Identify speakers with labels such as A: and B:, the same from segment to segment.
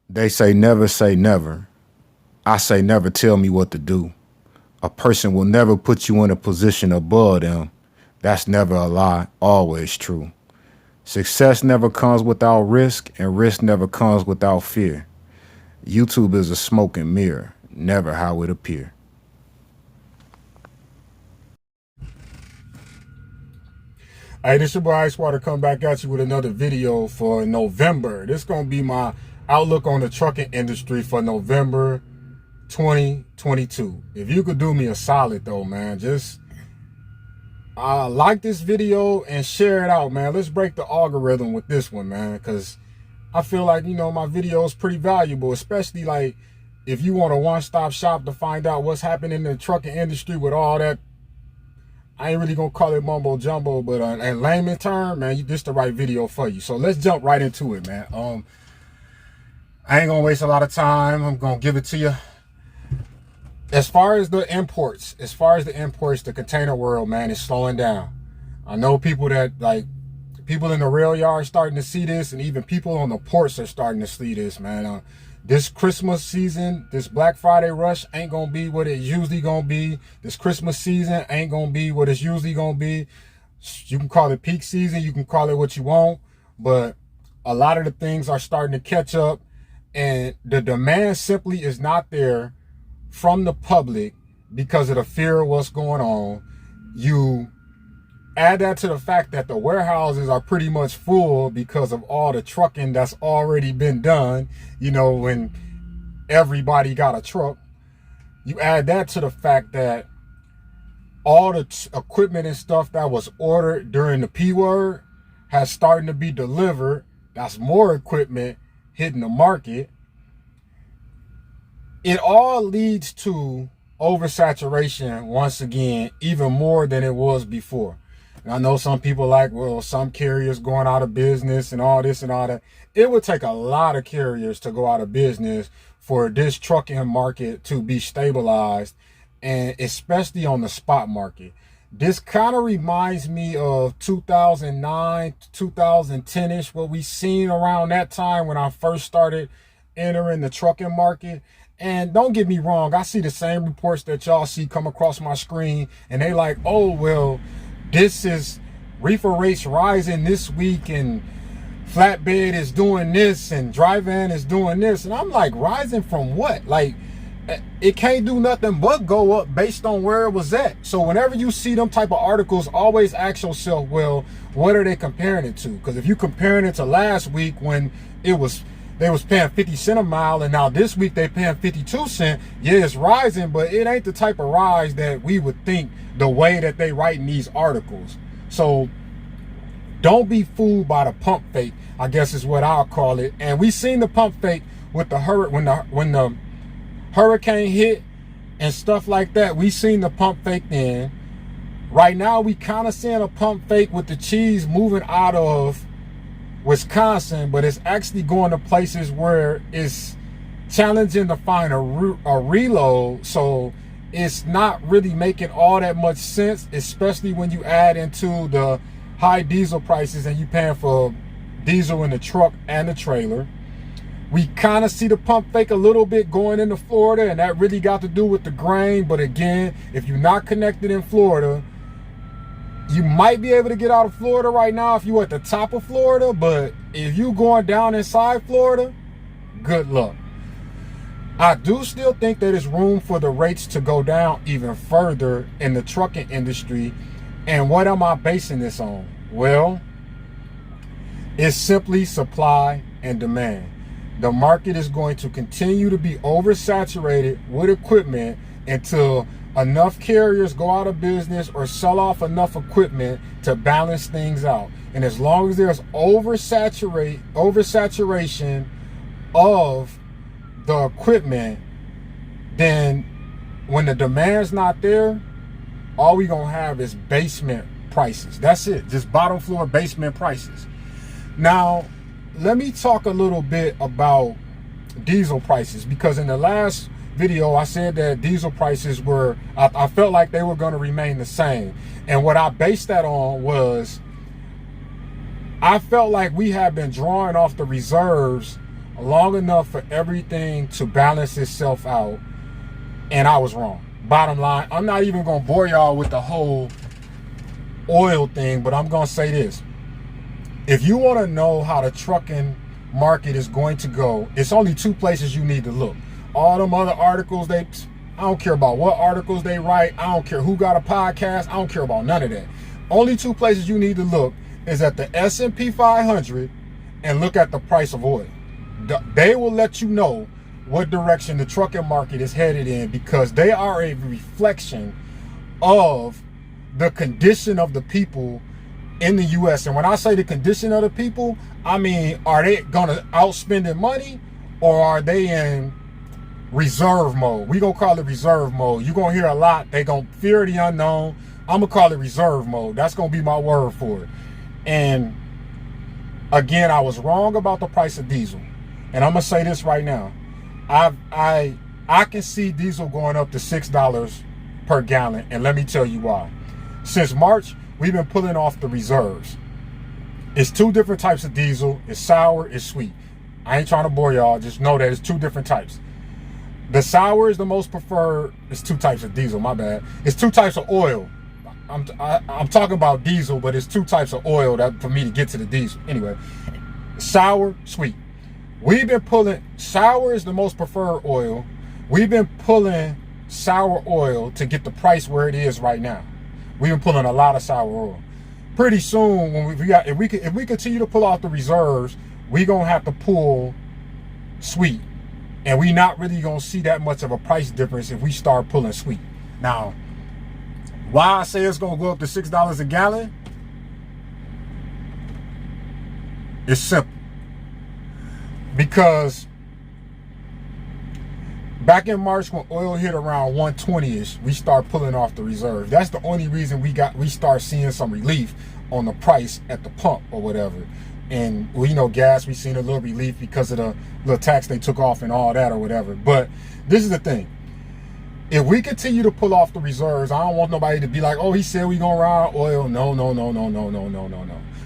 A: They say never. I say never tell me what to do. A person will never put you in a position above them. That's never a lie, always true. Success never comes without risk, and risk never comes without fear. YouTube is a smoke and mirror, never how it appear.
B: Hey, this your boy Icewater come back at you with another video for November. This gonna be my outlook on the trucking industry for November 2022. If you could do me a solid though, man, just like this video and share it out, man. Let's break the algorithm with this one, man, because I feel like, you know, my video is pretty valuable, especially like if you want a one-stop shop to find out what's happening in the trucking industry with all that. I ain't really gonna call it mumbo jumbo, but in layman term, man, this the right video for you. So let's jump right into it, man. I ain't gonna waste a lot of time. I'm gonna give it to you. As far as the imports, the container world, man, is slowing down. I know people that people in the rail yard starting to see this, and even people on the ports are starting to see this, man. This Christmas season, this Black Friday rush ain't gonna be what it usually gonna be. This Christmas season ain't gonna be what it's usually gonna be. You can call it peak season, you can call it what you want, but a lot of the things are starting to catch up, and the demand simply is not there from the public because of the fear of what's going on. You add that to the fact that the warehouses are pretty much full because of all the trucking that's already been done, you know, when everybody got a truck. You add that to the fact that all the equipment and stuff that was ordered during the P word has starting to be delivered. That's more equipment hitting the market. It all leads to oversaturation once again, even more than it was before. And I know some people like, well, some carriers going out of business and all this and all that. It would take a lot of carriers to go out of business for this trucking market to be stabilized, and especially on the spot market. This kind of reminds me of 2009, 2010-ish, what we seen around that time when I first started entering the trucking market. And don't get me wrong, I see the same reports that y'all see come across my screen, and they like, oh, well, this is reefer rates rising this week, and flatbed is doing this, and dry van is doing this. And I'm like, rising from what? Like, it can't do nothing but go up based on where it was at. So whenever you see them type of articles, always ask yourself, well, what are they comparing it to? Because if you're comparing it to last week when they was paying 50 cents a mile, and now this week they paying 52 cents, yeah, it's rising, but it ain't the type of rise that we would think the way that they writing these articles. So don't be fooled by the pump fake, I guess is what I'll call it. And we seen the pump fake with the when the hurricane hit and stuff like that. We seen the pump fake then. Right now we kind of seeing a pump fake with the cheese moving out of Wisconsin, but it's actually going to places where it's challenging to find a reload. So it's not really making all that much sense, especially when you add into the high diesel prices and you paying for diesel in the truck and the trailer. We kind of see the pump fake a little bit going into Florida, and that really got to do with the grain. But again, if you're not connected in Florida, you might be able to get out of Florida right now if you're at the top of Florida, but if you going down inside Florida, good luck. I do still think that there's room for the rates to go down even further in the trucking industry. And what am I basing this on? Well, it's simply supply and demand. The market is going to continue to be oversaturated with equipment until enough carriers go out of business or sell off enough equipment to balance things out. And as long as there's oversaturation of the equipment, then when the demand's not there, all we gonna have is basement prices. That's it, just bottom floor basement prices. Now, let me talk a little bit about diesel prices, because in the last video I said that diesel prices were, I felt like they were going to remain the same. And what I based that on was I felt like we have been drawing off the reserves long enough for everything to balance itself out, and I was wrong. Bottom line, I'm not even gonna bore y'all with the whole oil thing, but I'm gonna say this. If you want to know how the trucking market is going to go, it's only two places you need to look. All them other articles, I don't care about what articles they write. I don't care who got a podcast. I don't care about none of that. Only two places you need to look is at the S&P 500 and look at the price of oil. They will let you know what direction the trucking market is headed in, because they are a reflection of the condition of the people in the U.S. And when I say the condition of the people, I mean, are they gonna outspend their money, or are they in reserve mode? We gonna call it reserve mode. You gonna hear a lot. They gonna fear the unknown. I'm gonna call it reserve mode. That's gonna be my word for it. And again, I was wrong about the price of diesel. And I'm gonna say this right now. I can see diesel going up to $6 per gallon, and let me tell you why. Since March, we've been pulling off the reserves. It's two different types of diesel. It's sour, it's sweet. I ain't trying to bore y'all. Just know that it's two different types. The sour is the most preferred. It's two types of diesel, my bad. It's two types of oil. I'm talking about diesel, but it's two types of oil that for me to get to the diesel. Anyway, sour, sweet. We've been pulling, sour is the most preferred oil. We've been pulling sour oil to get the price where it is right now. We've been pulling a lot of sour oil. Pretty soon, when if we continue to pull off the reserves, we're gonna have to pull sweet, and we not really gonna see that much of a price difference if we start pulling sweet. Now, why I say it's gonna go up to $6 a gallon? It's simple. Because back in March, when oil hit around 120-ish, we start pulling off the reserve. That's the only reason we start seeing some relief on the price at the pump or whatever. And well, you know, gas, we seen a little relief because of the little tax they took off and all that or whatever. But this is the thing. If we continue to pull off the reserves, I don't want nobody to be like, oh, he said we gonna ride oil. No.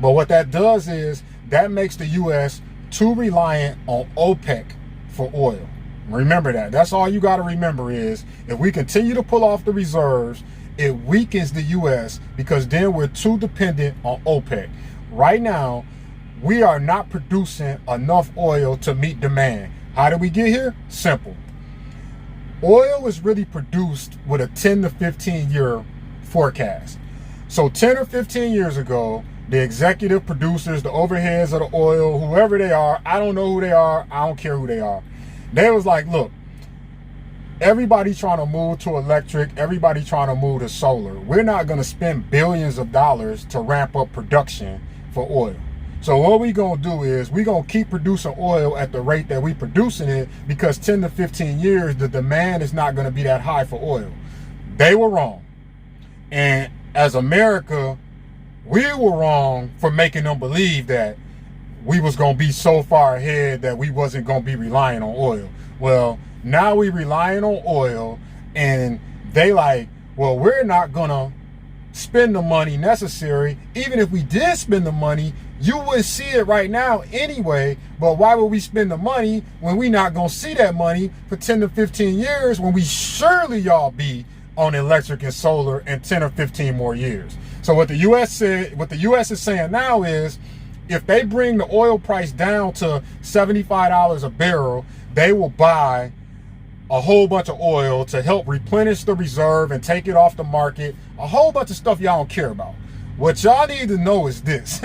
B: But what that does is that makes the U.S. too reliant on OPEC for oil. Remember that. That's all you got to remember is if we continue to pull off the reserves, it weakens the U.S. because then we're too dependent on OPEC. Right now, we are not producing enough oil to meet demand. How did we get here? Simple. Oil is really produced with a 10 to 15 year forecast. So 10 or 15 years ago, the executive producers, the overheads of the oil, whoever they are, I don't know who they are, I don't care who they are. They was like, look, everybody trying to move to electric, everybody trying to move to solar. We're not going to spend billions of dollars to ramp up production for oil. So what we going to do is we're going to keep producing oil at the rate that we producing it, because 10 to 15 years, the demand is not going to be that high for oil. They were wrong. And as America, we were wrong for making them believe that we was going to be so far ahead that we wasn't going to be relying on oil. Well, now we relying on oil, and they like, well, we're not going to spend the money necessary. Even if we did spend the money, you would see it right now anyway. But why would we spend the money when we not going to see that money for 10 to 15 years when we surely y'all be on electric and solar in 10 or 15 more years? So what the U.S. said, what the U.S. is saying now is, if they bring the oil price down to $75 a barrel, they will buy a whole bunch of oil to help replenish the reserve and take it off the market. A whole bunch of stuff y'all don't care about. What y'all need to know is this.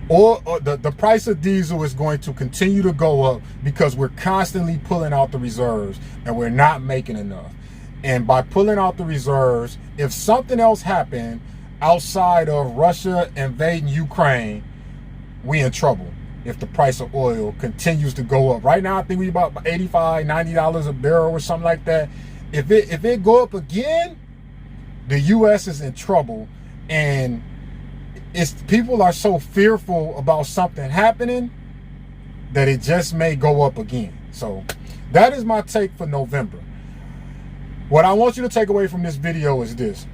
B: The price of diesel is going to continue to go up because we're constantly pulling out the reserves and we're not making enough. And by pulling out the reserves, if something else happened outside of Russia invading Ukraine, we in trouble if the price of oil continues to go up. Right now, I think we about $85, $90 a barrel or something like that. If it go up again, the U.S. is in trouble. And people are so fearful about something happening that it just may go up again. So that is my take for November. What I want you to take away from this video is this.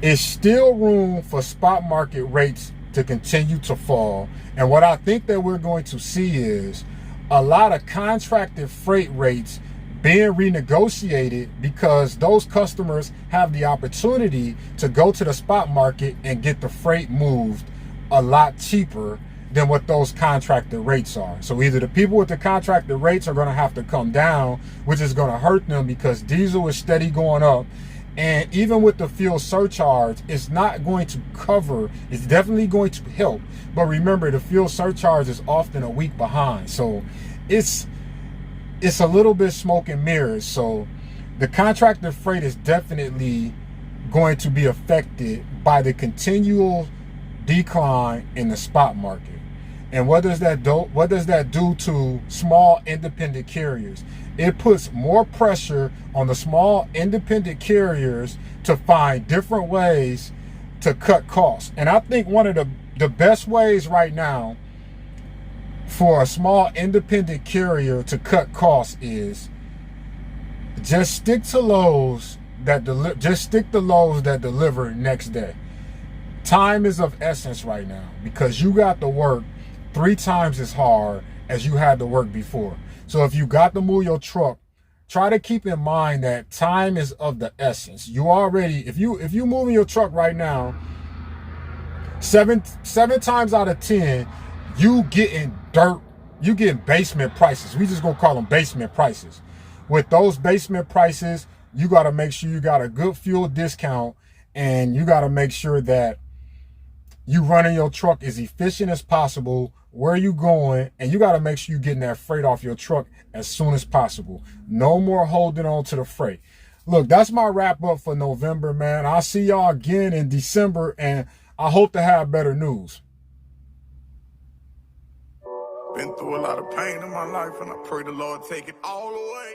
B: It's still room for spot market rates to continue to fall. And what I think that we're going to see is a lot of contracted freight rates being renegotiated because those customers have the opportunity to go to the spot market and get the freight moved a lot cheaper than what those contracted rates are. So either the people with the contracted rates are going to have to come down, which is going to hurt them because diesel is steady going up. And even with the fuel surcharge, it's not going to cover, it's definitely going to help. But remember, the fuel surcharge is often a week behind. So it's a little bit smoke and mirrors. So the contracted freight is definitely going to be affected by the continual decline in the spot market. And what does that do? What does that do to small independent carriers? It puts more pressure on the small independent carriers to find different ways to cut costs. And I think one of the best ways right now for a small independent carrier to cut costs is just stick to loads that deliver next day. Time is of essence right now because you got to work 3 times as hard as you had to work before. So if you got to move your truck, try to keep in mind that time is of the essence. You already, if you moving your truck right now, seven times out of 10, you getting basement prices. We just gonna call them basement prices. With those basement prices, you got to make sure you got a good fuel discount, and you got to make sure that you running your truck as efficient as possible, where you going, and you got to make sure you're getting that freight off your truck as soon as possible. No more holding on to the freight. Look, that's my wrap up for November, man. I'll see y'all again in December, and I hope to have better news.
C: Been through a lot of pain in my life, and I pray the Lord take it all away.